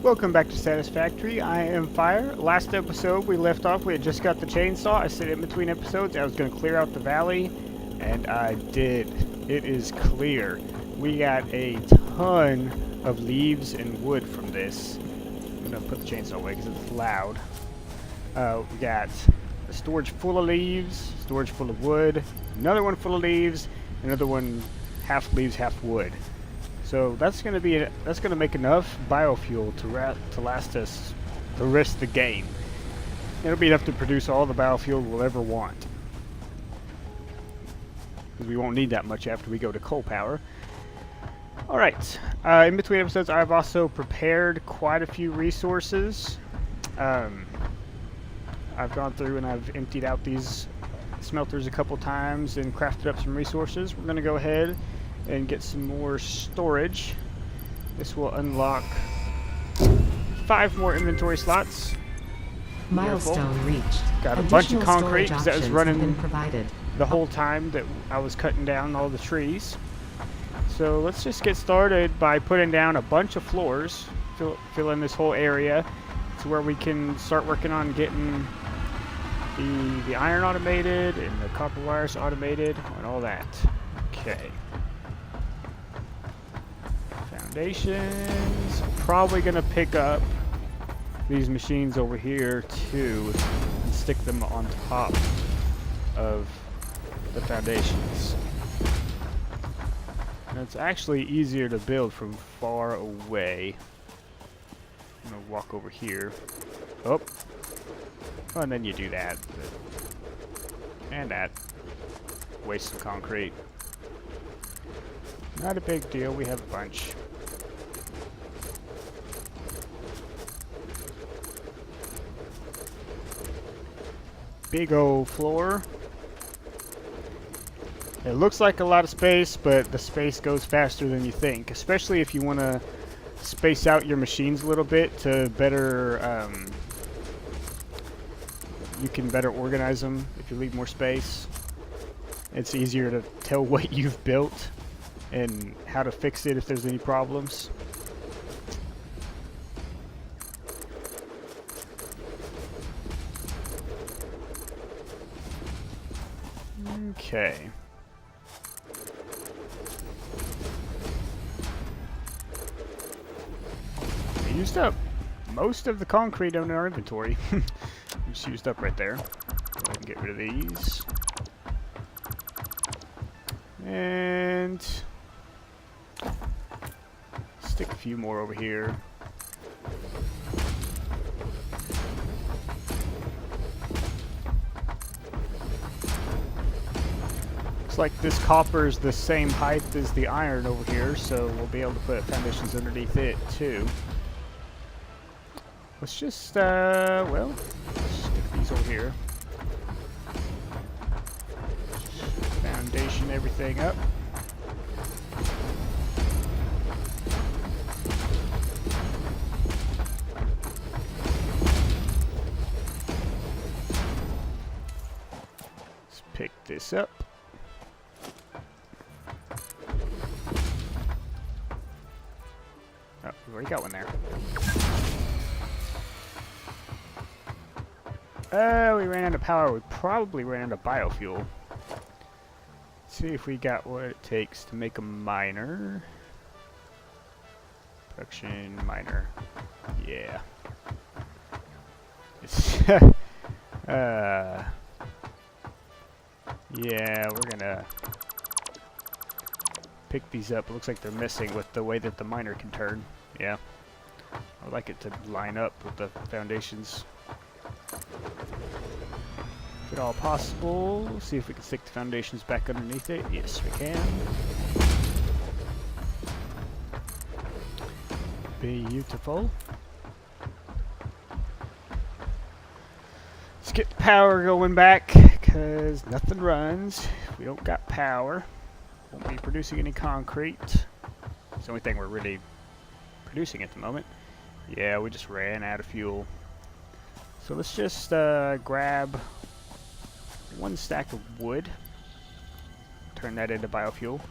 Welcome back to Satisfactory. I am Fire. Last episode we left off, we had just got the chainsaw. I said in between episodes I was going to clear out the valley, and I did. It is clear. We got a ton of leaves and wood from this. I'm going to put the chainsaw away because it's loud. We got a storage full of leaves, storage full of wood, another one full of leaves, another one half leaves, half wood. So that's going to make enough biofuel to last us the rest of the game. It'll be enough to produce all the biofuel we'll ever want, because we won't need that much after we go to coal power. All right. In between episodes, I've also prepared quite a few resources. I've gone through and I've emptied out these smelters a couple times and crafted up some resources. We're going to go ahead and get some more storage. This will unlock 5 more inventory slots. Milestone reached. Got a bunch of concrete because that was running the whole time that I was cutting down all the trees. So let's just get started by putting down a bunch of floors, fill in this whole area to where we can start working on getting the iron automated and the copper wires automated and all that. Okay. Foundations. Probably gonna pick up these machines over here too and stick them on top of the foundations. And it's actually easier to build from far away. I'm gonna walk over here. Oh, and then you do that, and that. Waste some concrete. Not a big deal. We have a bunch. Big old floor. It looks like a lot of space, but the space goes faster than you think, especially if you want to space out your machines a little bit to better, you can better organize them if you leave more space. It's easier to tell what you've built and how to fix it if there's any problems. Okay. We used up most of the concrete in our inventory. Just used up right there. Go ahead and get rid of these. And stick a few more over here. Looks like this copper is the same height as the iron over here, so we'll be able to put foundations underneath it too. Let's just, well, stick these over here. Foundation everything up. Let's pick this up. Oh, we already got one there. We ran out of power. We probably ran out of biofuel. Let's see if we got what it takes to make a miner. Production miner. Yeah. It's yeah, we're gonna pick these up. It looks like they're missing with the way that the miner can turn. Yeah. I'd like it to line up with the foundations. If at all possible, see if we can stick the foundations back underneath it. Yes, we can. Beautiful. Let's get the power going back, because nothing runs if we don't got power. Won't be producing any concrete. It's the only thing we're really producing at the moment. Yeah, we just ran out of fuel. So let's just grab 1 stack of wood. Turn that into biofuel.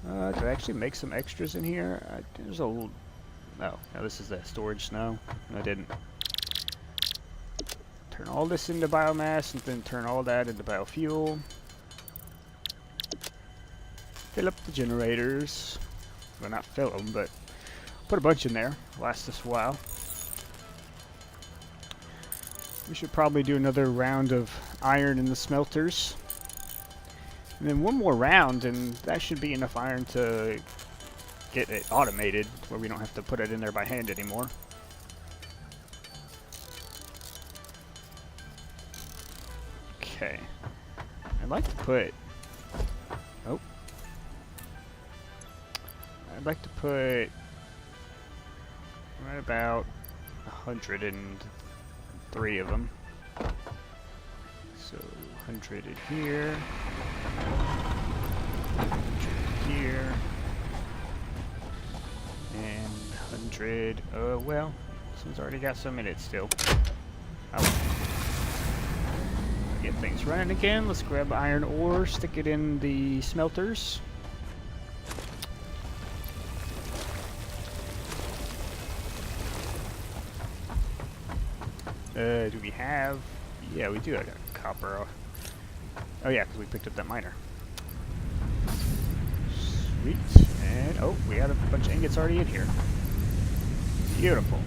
Did I actually make some extras in here? There's a Oh, no, this is the storage snow. No, I didn't. Turn all this into biomass and then turn all that into biofuel. Fill up the generators. Well, not fill them, but put a bunch in there. Last us a while. We should probably do another round of iron in the smelters. And then one more round, and that should be enough iron to get it automated, where we don't have to put it in there by hand anymore. Okay. I'd like to put... Oh. I'd like to put... right about 103 of them. So 100 in here. 100 here. And 100... well, this one's already got some in it still. Oh. Get things running again. Let's grab iron ore, stick it in the smelters. Do we have... Yeah, we do. I got copper. Oh yeah, because we picked up that miner. Sweet. And, oh, we got a bunch of ingots already in here. Beautiful.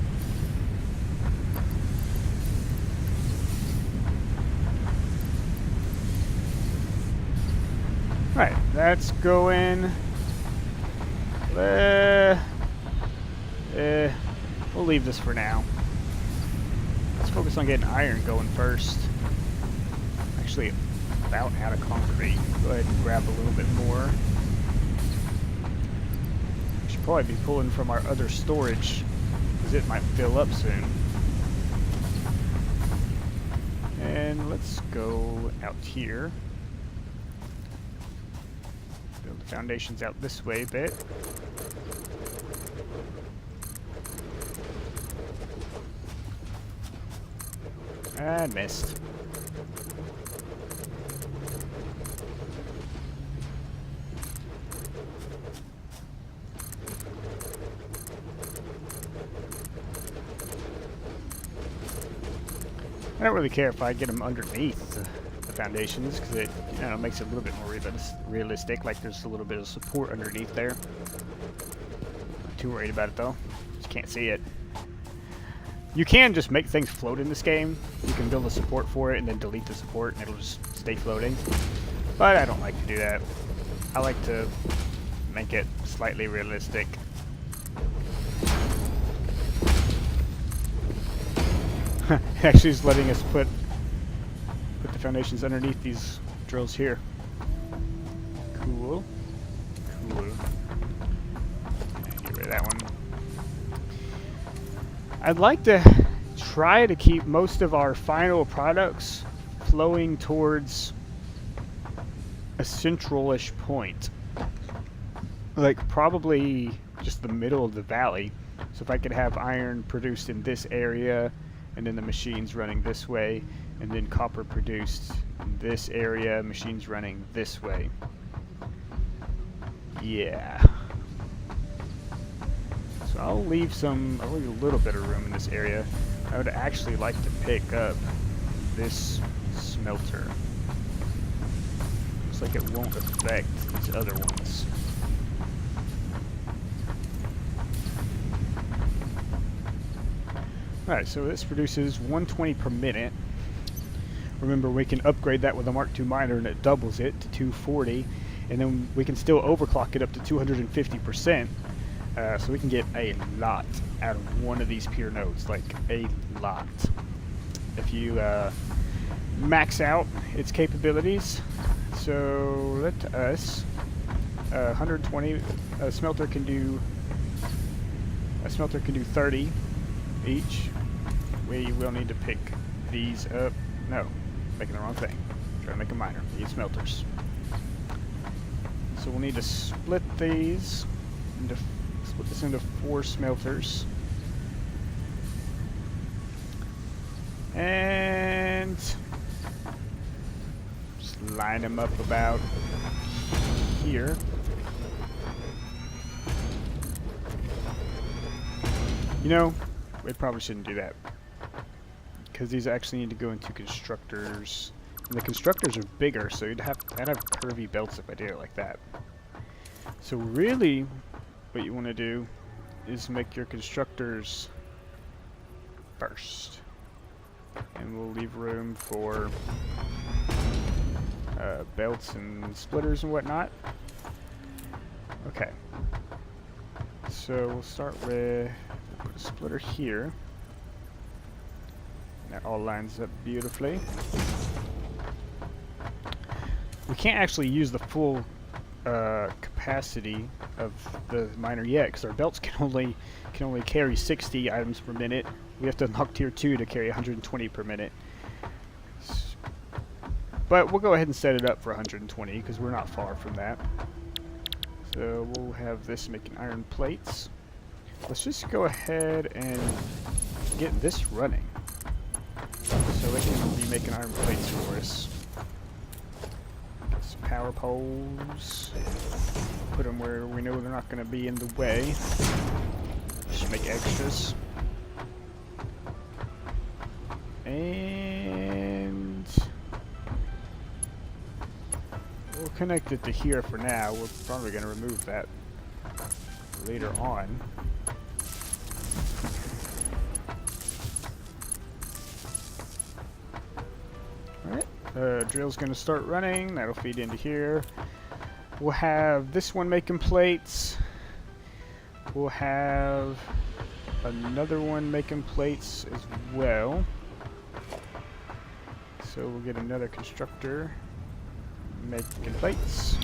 Right, that's going... we'll leave this for now. Let's focus on getting iron going first. Actually, about out of concrete. Go ahead and grab a little bit more. We should probably be pulling from our other storage, because it might fill up soon. And let's go out here. Build the foundations out this way a bit. I missed. I don't really care if I get them underneath the foundations, because it, you know, makes it a little bit more realistic, like there's a little bit of support underneath there. Not too worried about it though, just can't see it. You can just make things float in this game. You can build a support for it and then delete the support and it'll just stay floating. But I don't like to do that. I like to make it slightly realistic. It actually is letting us put the foundations underneath these drills here. Cool. Cool. Get rid of that one. I'd like to try to keep most of our final products flowing towards a central-ish point. Like probably just the middle of the valley. So if I could have iron produced in this area, and then the machines running this way, and then copper produced in this area, machines running this way. Yeah. So I'll leave a little bit of room in this area. I would actually like to pick up this smelter. Looks like it won't affect these other ones. Alright, so this produces 120 per minute. Remember, we can upgrade that with a Mark II miner and it doubles it to 240. And then we can still overclock it up to 250%. So we can get a lot out of one of these pure nodes, like a lot. If you max out its capabilities. So let us 120. A smelter can do 30 each. We will need to pick these up. No, making the wrong thing. Trying to make a miner. Need smelters. So we'll need to split this into 4 smelters. And just line them up about here. You know, we probably shouldn't do that. Because these actually need to go into constructors. And the constructors are bigger, so I'd have curvy belts if I did it like that. So really, what you want to do is make your constructors first. And we'll leave room for belts and splitters and whatnot. Okay. So we'll start with, put a splitter here. That all lines up beautifully. We can't actually use the full capacity of the miner yet, because our belts can only carry 60 items per minute. We have to unlock tier 2 to carry 120 per minute. But we'll go ahead and set it up for 120, because we're not far from that. So we'll have this making iron plates. Let's just go ahead and get this running, so it can be making iron plates for us. Get some power poles. Put them where we know they're not going to be in the way. Just make extras. And we'll connect it to here for now. We're probably going to remove that later on. Alright, drill's going to start running. That'll feed into here. We'll have this one making plates. We'll have another one making plates as well. So we'll get another constructor making plates.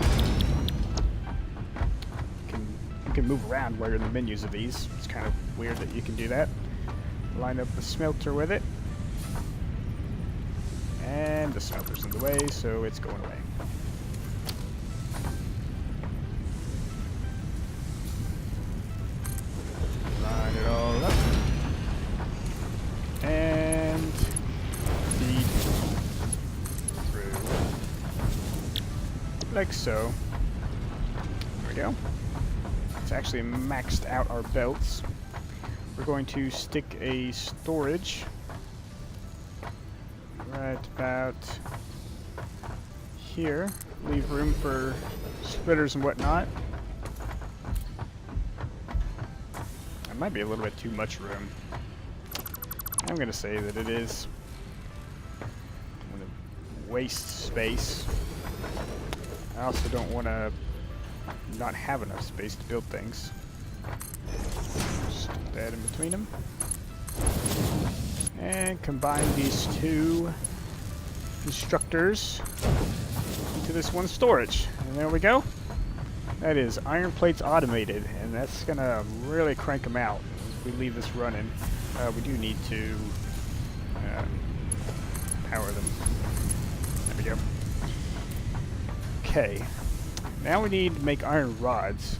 You can move around while you're in the menus of these. It's kind of weird that you can do that. Line up the smelter with it. And the smelter's in the way, so it's going away. Line it all up. And feed through. Like so. There we go. It's actually maxed out our belts. We're going to stick a storage right about here. Leave room for splitters and whatnot. That might be a little bit too much room. I'm going to say that it is. I'm going to waste space. I also don't want to not have enough space to build things. Stick that in between them. And combine these two constructors into this one storage. And there we go. That is iron plates automated, and that's going to really crank them out if we leave this running. We do need to power them. There we go. Okay. Now we need to make iron rods.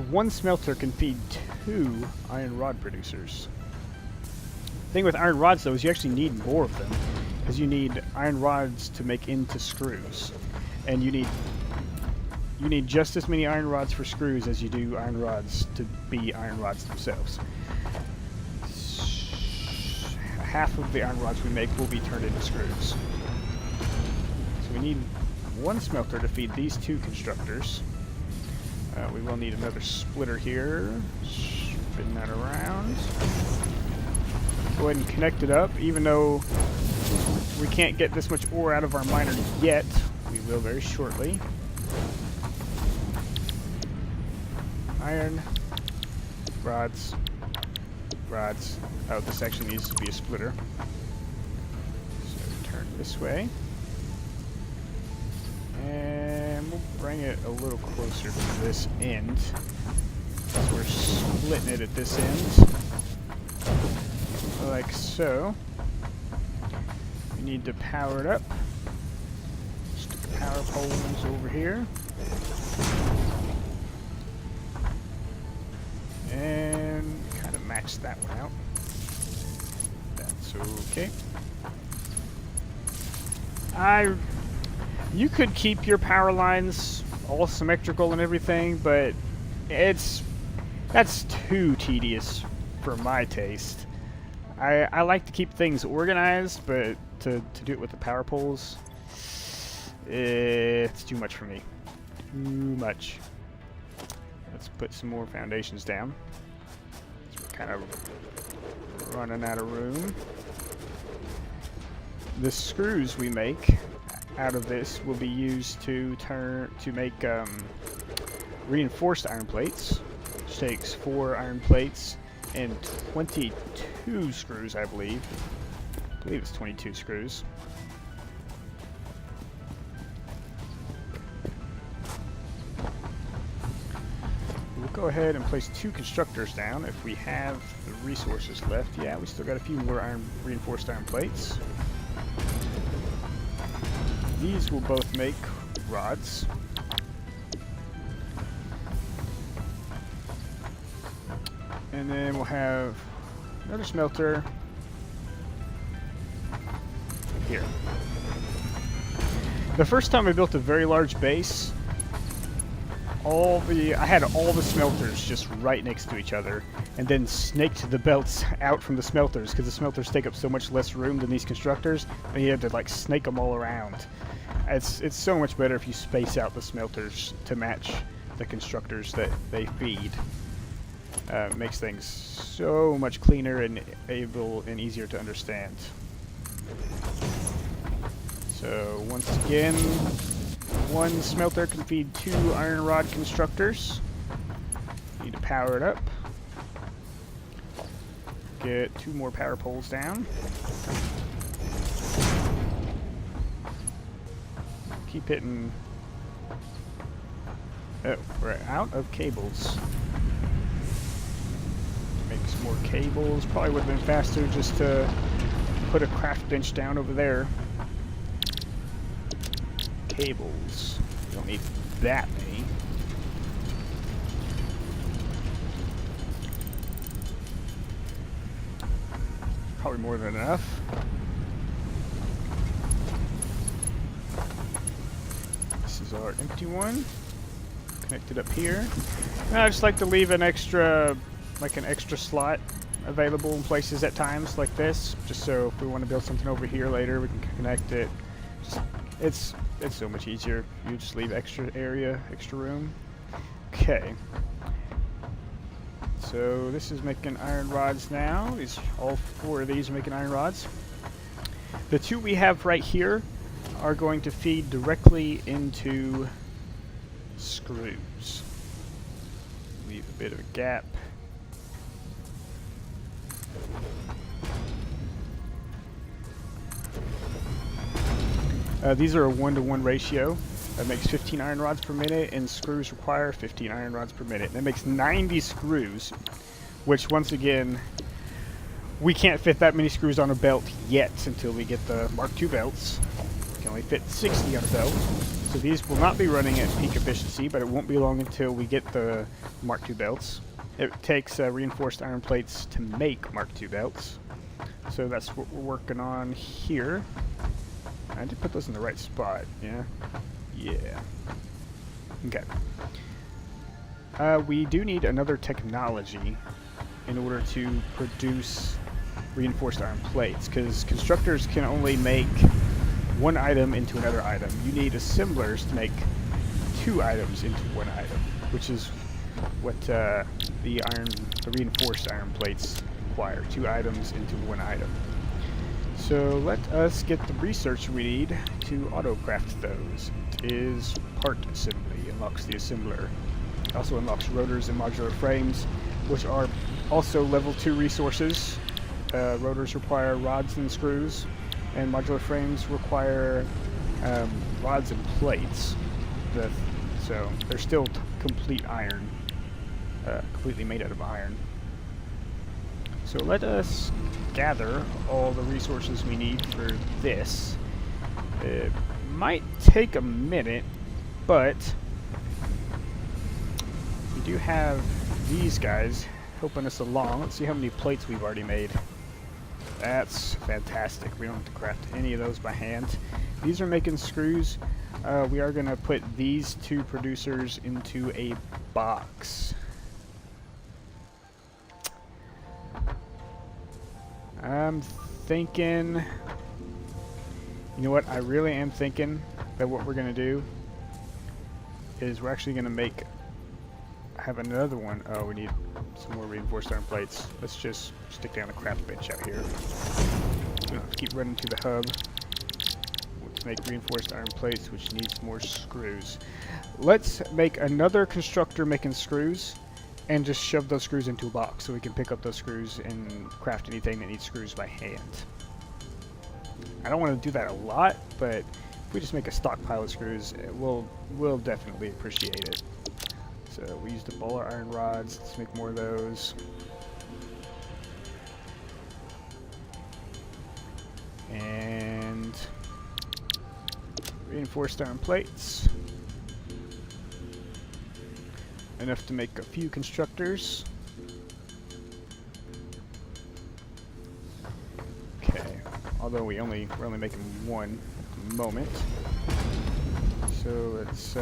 One smelter can feed 2 iron rod producers. The thing with iron rods, though, is you actually need more of them, because you need iron rods to make into screws, and you need just as many iron rods for screws as you do iron rods to be iron rods themselves. Half of the iron rods we make will be turned into screws. So we need one smelter to feed these 2 constructors. We will need another splitter here. Spin that around. Go ahead and connect it up, even though we can't get this much ore out of our miner yet. We will very shortly. Iron. Rods. Rods. Oh, this actually needs to be a splitter. So turn this way. And we'll bring it a little closer to this end. So we're splitting it at this end. Like so. We need to power it up. Stick the power poles over here. And kind of max that one out. That's okay. You could keep your power lines all symmetrical and everything, but that's too tedious for my taste. I like to keep things organized, but to do it with the power poles, it's too much for me. Too much. Let's put some more foundations down. So we're kind of running out of room. The screws we make out of this will be used to make reinforced iron plates, which takes 4 iron plates and 22 screws, I believe. I believe it's 22 screws. We'll go ahead and place 2 constructors down if we have the resources left. Yeah, we still got a few more reinforced iron plates. These will both make rods. And then we'll have another smelter here. The first time I built a very large base, I had all the smelters just right next to each other, and then snaked the belts out from the smelters because the smelters take up so much less room than these constructors, and you had to like snake them all around. It's so much better if you space out the smelters to match the constructors that they feed. Makes things so much cleaner and able and easier to understand. So once again, 1 smelter can feed 2 iron rod constructors. Need to power it up. Get 2 more power poles down. Keep hitting. Oh, we're out of cables. Make some more cables. Probably would have been faster just to put a craft bench down over there. Cables. Don't need that many. Probably more than enough. This is our empty one. Connected up here. And I just like to leave an extra slot available in places at times like this, just so if we want to build something over here later, we can connect it. It's so much easier. You just leave extra area, extra room. Okay. So this is making iron rods now. All 4 of these are making iron rods. The 2 we have right here are going to feed directly into screws. Leave a bit of a gap. These are a 1-to-1 ratio. That makes 15 iron rods per minute, and screws require 15 iron rods per minute. That makes 90 screws, which once again, we can't fit that many screws on a belt yet until we get the Mark II belts. We can only fit 60 on a belt. So these will not be running at peak efficiency, but it won't be long until we get the Mark II belts. It takes reinforced iron plates to make Mark II belts. So that's what we're working on here. I did put those in the right spot, yeah? Yeah. Okay. We do need another technology in order to produce reinforced iron plates, because constructors can only make 1 item into another item. You need assemblers to make 2 items into 1 item, which is what the reinforced iron plates require. 2 items into 1 item. So let us get the research we need to auto-craft those. It is part assembly, unlocks the assembler. It also unlocks rotors and modular frames, which are also level 2 resources. Rotors require rods and screws, and modular frames require rods and plates. So they're still complete iron, completely made out of iron. So let us gather all the resources we need for this. It might take a minute, but we do have these guys helping us along. Let's see how many plates we've already made. That's fantastic. We don't have to craft any of those by hand. These are making screws. We are going to put these 2 producers into a box. I'm thinking... You know what? I really am thinking that what we're going to do is we're actually going to have another one. Oh, we need some more reinforced iron plates. Let's just stick down a craft bench out here. So we don't have to keep running to the hub. Let's make reinforced iron plates, which needs more screws. Let's make another constructor making screws and just shove those screws into a box so we can pick up those screws and craft anything that needs screws by hand. I don't want to do that a lot, but if we just make a stockpile of screws, we'll definitely appreciate it. So we used the bowler iron rods. Let's make more of those. And reinforced iron plates. Enough to make a few constructors. Okay. Although we're only making one at the moment. So let's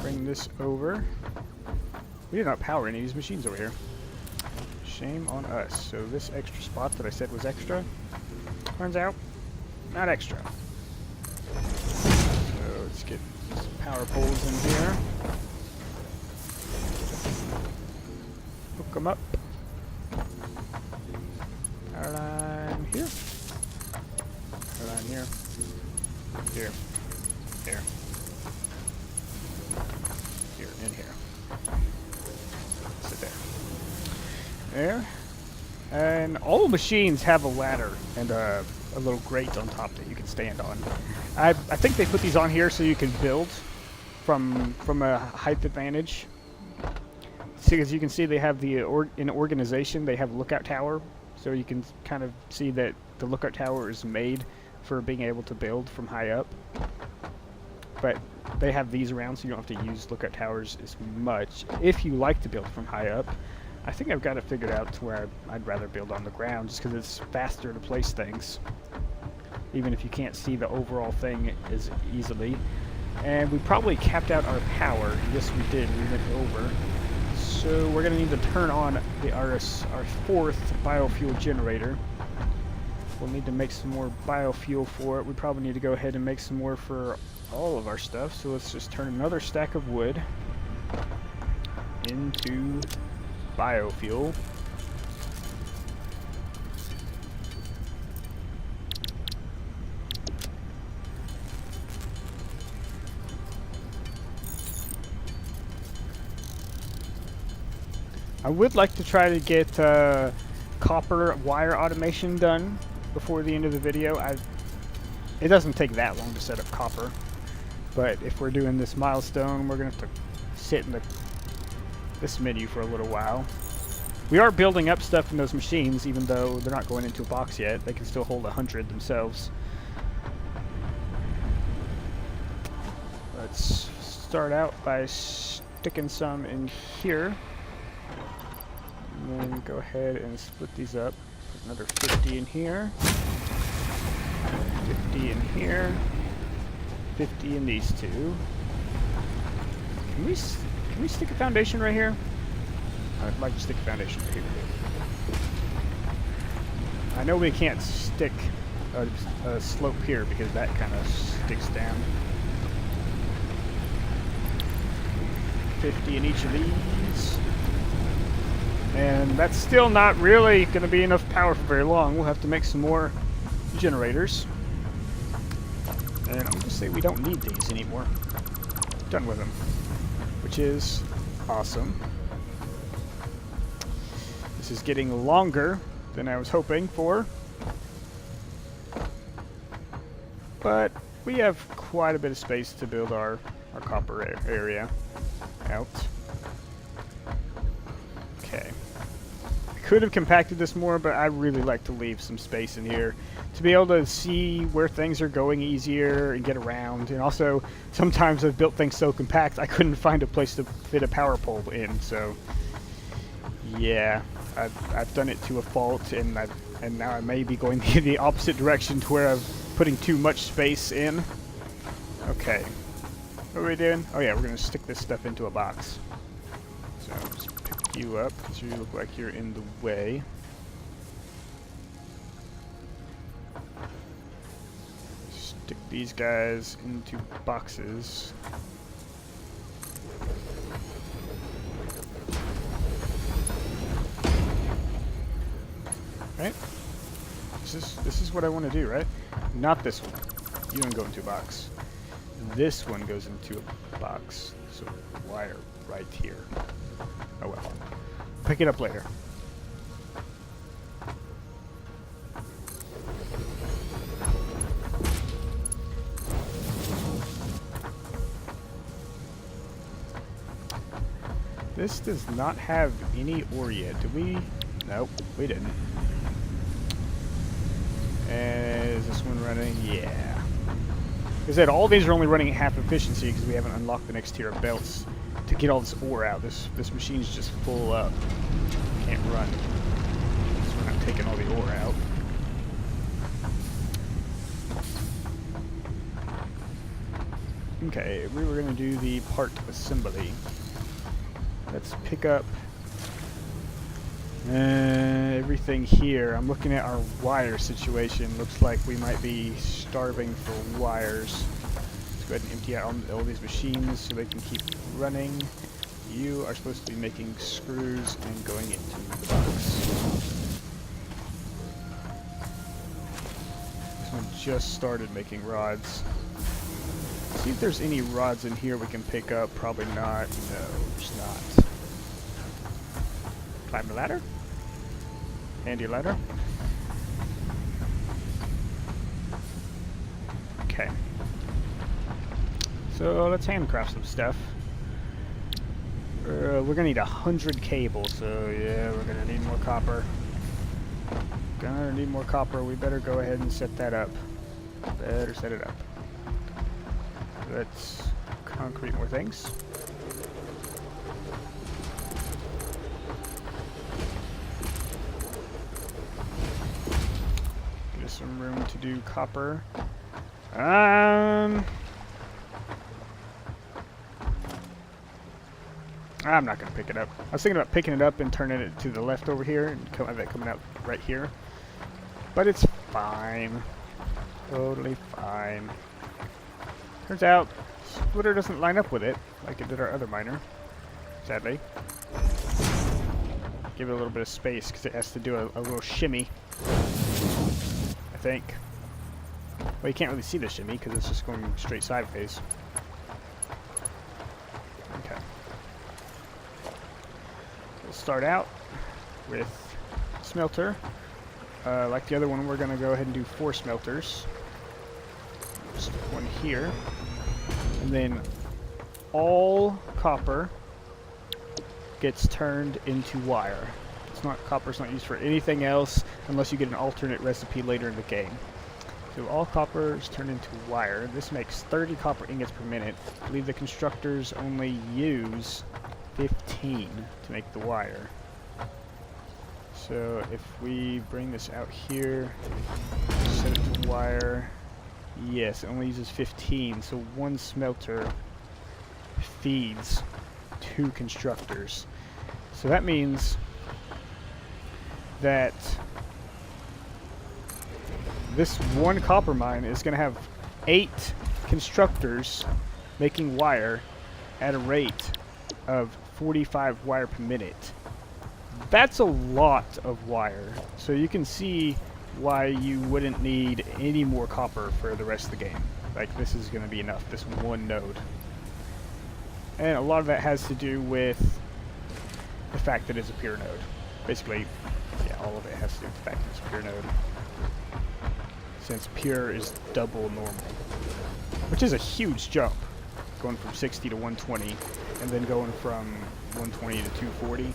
bring this over. We did not power any of these machines over here. Shame on us. So this extra spot that I said was extra, turns out not extra. So let's get some power poles in here. Hook them up. Power line here. Power line here. Here. Here. Here and here. Sit there. There. And all machines have a ladder and a little grate on top that you can stand on. I think they put these on here so you can build from a height advantage. See, as you can see, they have in organization, they have lookout tower, so you can kind of see that the lookout tower is made for being able to build from high up. But they have these around, so you don't have to use lookout towers as much. If you like to build from high up, I think I've got it figured out to where I'd rather build on the ground, just because it's faster to place things, even if you can't see the overall thing as easily. And we probably capped out our power. Yes, we did. We went over. So we're going to need to turn on our fourth biofuel generator. We'll need to make some more biofuel for it. We probably need to go ahead and make some more for all of our stuff. So let's just turn another stack of wood into biofuel. I would like to try to get copper wire automation done before the end of the video. It doesn't take that long to set up copper, but if we're doing this milestone, we're going to have to sit in this menu for a little while. We are building up stuff in those machines, even though they're not going into a box yet. They can still hold 100 themselves. Let's start out by sticking some in here. And then go ahead and split these up. Put another 50 in here. 50 in here. 50 in these two. Can we stick a foundation right here? I'd like to stick a foundation right here. I know we can't stick a slope here because that kind of sticks down. 50 in each of these. And that's still not really going to be enough power for very long. We'll have to make some more generators. And I'm going to say we don't need these anymore. Done with them. Which is awesome. This is getting longer than I was hoping for. But we have quite a bit of space to build our copper area out. Okay. I could have compacted this more, but I really like to leave some space in here to be able to see where things are going easier and get around. And also, sometimes I've built things so compact I couldn't find a place to fit a power pole in. So, yeah, I've done it to a fault, and now I may be going the opposite direction to where I'm putting too much space in. Okay, what are we doing? Oh yeah, we're gonna stick this stuff into a box. So just pick you up because you look like you're in the way. these guys into boxes. Right? This is what I want to do, right? Not this one. You don't go into a box. This one goes into a box. So wire right here. Oh well. Pick it up later. This does not have any ore yet. Do we? Nope, we didn't. And is this one running? Yeah. Like I said, all these are only running at half efficiency because we haven't unlocked the next tier of belts to get all this ore out. This machine's just full up. Can't run. So we're not taking all the ore out. Okay, we were going to do the part assembly. Let's pick up everything here. I'm looking at our wire situation. Looks like we might be starving for wires. Let's go ahead and empty out all these machines so they can keep running. You are supposed to be making screws and going into the box. This one just started making rods. See if there's any rods in here we can pick up. Probably not. No, there's not. Climb the ladder. Handy ladder. Okay. So let's handcraft some stuff. We're gonna need 100 cables, so yeah, we're gonna need more copper. Gonna need more copper. We better go ahead and set that up. Better set it up. Let's concrete more things. Give us some room to do copper. I'm not going to pick it up. I was thinking about picking it up and turning it to the left over here and have it coming out right here. But it's fine. Totally fine. Turns out, splitter doesn't line up with it like it did our other miner, sadly. Give it a little bit of space because it has to do a little shimmy, I think. Well, you can't really see the shimmy because it's just going straight sideways. Okay. We'll start out with smelter. Like the other one, we're going to go ahead and do 4 smelters. Just one here. And then all copper gets turned into wire. Copper's not used for anything else unless you get an alternate recipe later in the game. So all copper is turned into wire. This makes 30 copper ingots per minute. I believe the constructors only use 15 to make the wire. So if we bring this out here, set it to wire. Yes, it only uses 15, so one smelter feeds 2 constructors. So that means that this one copper mine is going to have 8 constructors making wire at a rate of 45 wire per minute. That's a lot of wire. So you can see why you wouldn't need any more copper for the rest of the game. Like, this is going to be enough, this one node. And a lot of that has to do with the fact that it's a pure node. Basically, yeah, all of it has to do with the fact that it's a pure node. Since pure is double normal. Which is a huge jump. Going from 60 to 120, and then going from 120 to 240.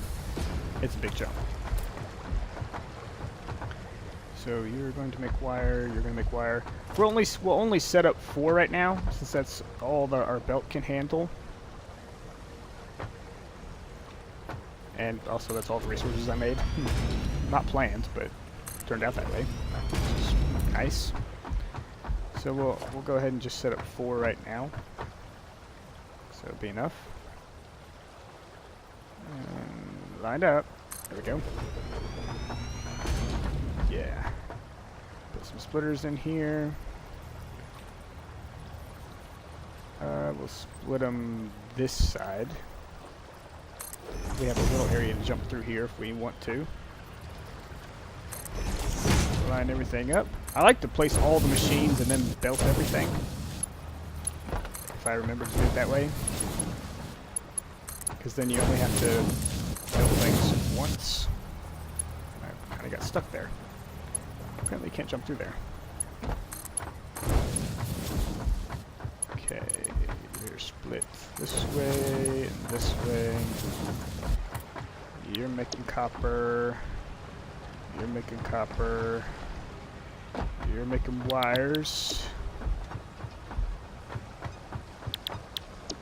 It's a big jump. So you're going to make wire, you're going to make wire. We'll only set up 4 right now, since that's all that our belt can handle. And also that's all the resources I made. Not planned, but turned out that way. Which is nice. So we'll go ahead and just set up 4 right now. So it'll be enough. And lined up. There we go. Yeah. Put some splitters in here. We'll split them this side. We have a little area to jump through here if we want to. Line everything up. I like to place all the machines and then belt everything. If I remember to do it that way. Because then you only have to build things once. I kind of got stuck there. Apparently you can't jump through there. Okay, you're split this way and this way. You're making copper. You're making copper. You're making wires.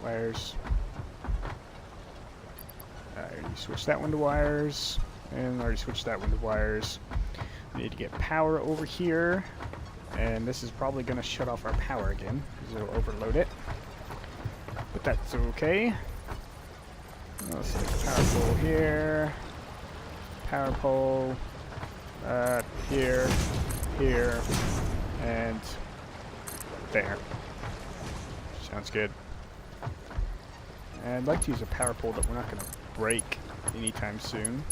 Wires. I already switched that one to wires. And I already switched that one to wires. We need to get power over here. And this is probably going to shut off our power again, because it'll overload it. But that's okay. Let's see, power pole here. Power pole. Here. Here. And there. Sounds good. And I'd like to use a power pole that we're not going to break anytime soon.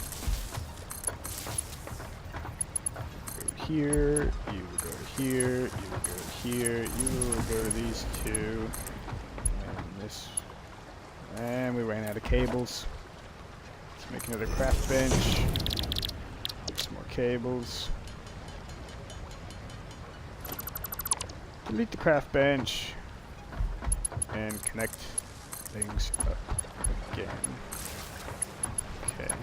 Here, you will go to here, you will go to here, you will go to these two, and this, and we ran out of cables. Let's make another craft bench, some more cables, delete the craft bench, and connect things up again. Okay, I'm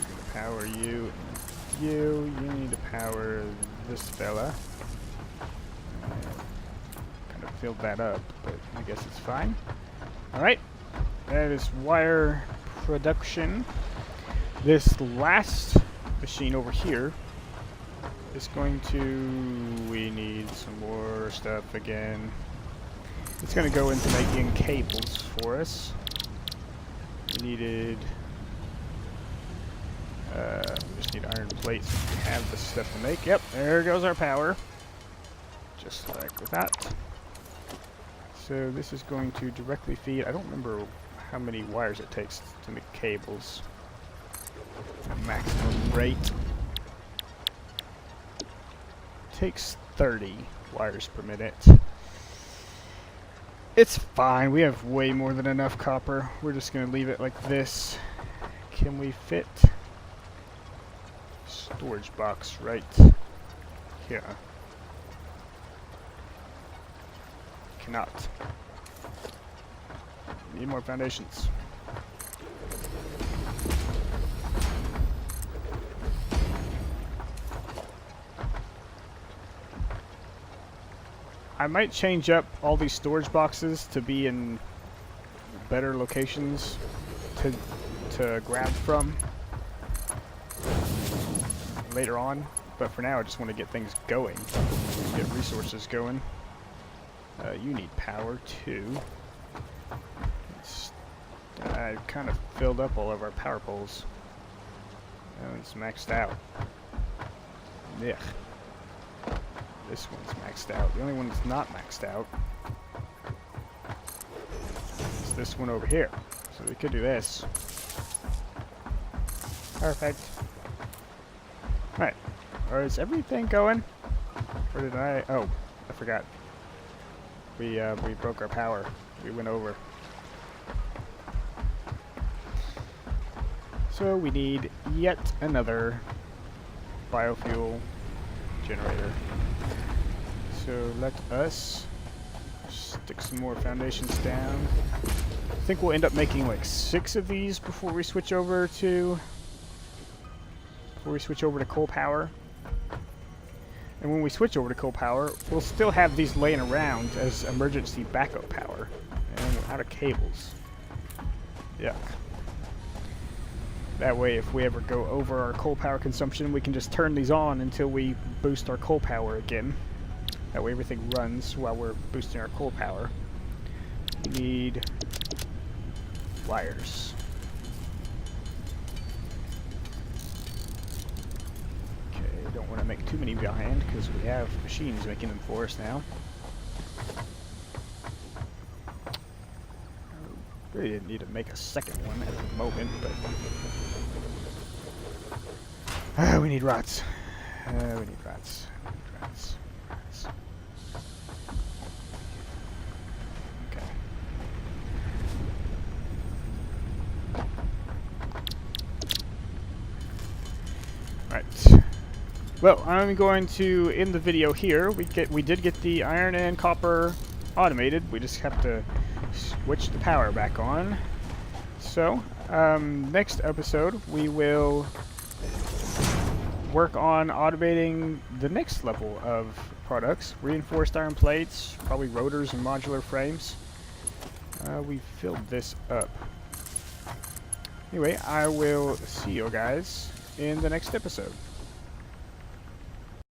going to power you. You need to power this fella. Kind of filled that up, but I guess it's fine. Alright, that is wire production. This last machine over here is going to... We need some more stuff again. It's going to go into making cables for us. We needed... we just need iron plates. We have the stuff to make. Yep, there goes our power. Just like that. So this is going to directly feed... I don't remember how many wires it takes to make cables. At maximum rate. It takes 30 wires per minute. It's fine. We have way more than enough copper. We're just going to leave it like this. Can we fit... storage box right here? Cannot. Need more foundations. I might change up all these storage boxes to be in better locations to grab from later on, but for now I just want to get things going, get resources going. You need power too. I kind of filled up all of our power poles. Oh, it's maxed out. Yeah. This one's maxed out. The only one that's not maxed out is this one over here. So we could do this. Perfect. Right. Or is everything going? Or did I... Oh, I forgot. We broke our power. We went over. So we need yet another biofuel generator. So let us stick some more foundations down. I think we'll end up making like 6 of these before we switch over to coal power. And when we switch over to coal power, we'll still have these laying around as emergency backup power. And we're out of cables. Yuck. That way, if we ever go over our coal power consumption, we can just turn these on until we boost our coal power again. That way everything runs while we're boosting our coal power. We need wires. Okay, don't want to make too many behind because we have machines making them for us now. Really didn't need to make a second one at the moment, but we need rods. We need rods. Rods. Rods. Okay. Right. Well, I'm going to end the video here. We did get the iron and copper automated. We just have to switch the power back on. So, next episode we will work on automating the next level of products. Reinforced iron plates, probably rotors and modular frames. We filled this up. Anyway, I will see you guys in the next episode.